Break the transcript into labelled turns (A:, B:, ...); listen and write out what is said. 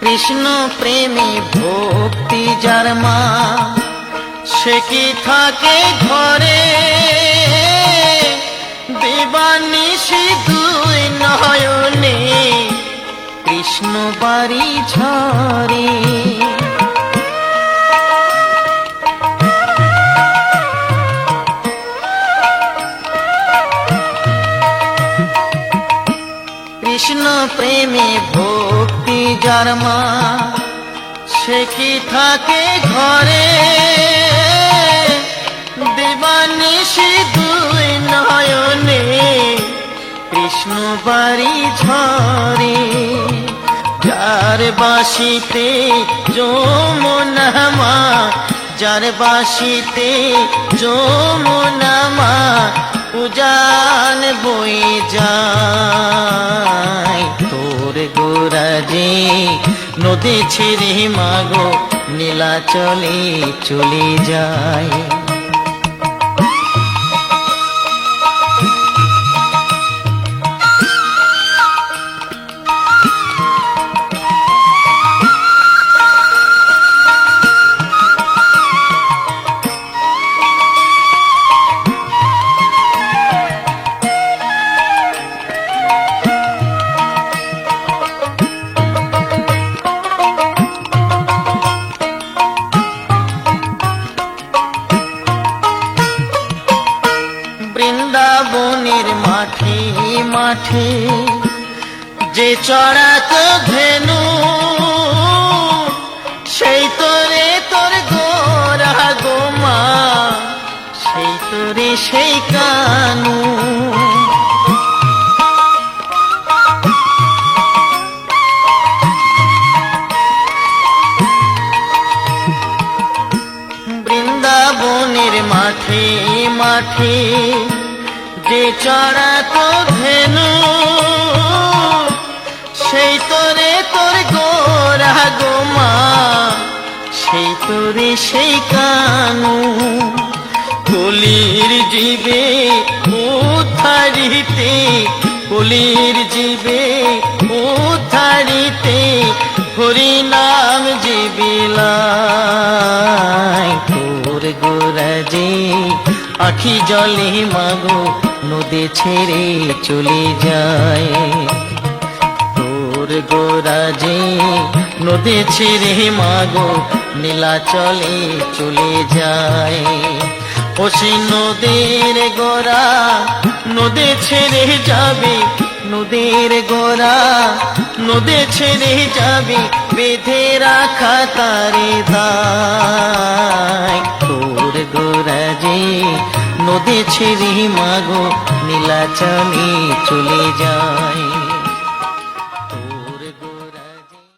A: কৃষ্ণ প্রেমী ভক্তি যার মা, সে কি থাকে ঘরে, দিবানিশি দুই নয়নে কৃষ্ণ বাড়ি ঝরে। কৃষ্ণ প্রেমী ভক্তি যার মা, সে কি থাকে ঘরে, দিবানিশি দুই নয়নে কৃষ্ণ বাড়ি ঝরে। যার বাসিতে যমুনা মা, যার বাসিতে যমুনা মা, উজান বয়ে যায়। তোর গোরাজে নদী ছেড়ে মাগো নীলাচলে চলে যায়। বৃন্দাবনের মাঠে মাঠে যে চড়াতো ধেনু, সেই তোরে তোর গোরা গোমা, সেই তোরে সেই কানু। বৃন্দাবনের মাঠে মাঠে যে চড়াতো ধেনু, সেই তোরে তোর গোরা গোমা, সেই তোরে সেই কানু। কলির জীবে উদ্ধারিতে, কলির জীবে উদ্ধারিতে হরি নাম যে বিলায়। তোর গোরাজে আখি জলে মাগো নদী ছেড়ে চলে যায়। তোর গোরাজে নদী ছেড়ে মাগো নীলাচলে চলে যায়। ও সে নদীর গোরা নদী ছেড়ে যাবে, নদীর গোরা নদী ছেড়ে যাবে, বেঁধে রাখা তারে দায়। তোর গোরাজে নদী ছেড়ে মাগো নীলাচলে চলে যায়।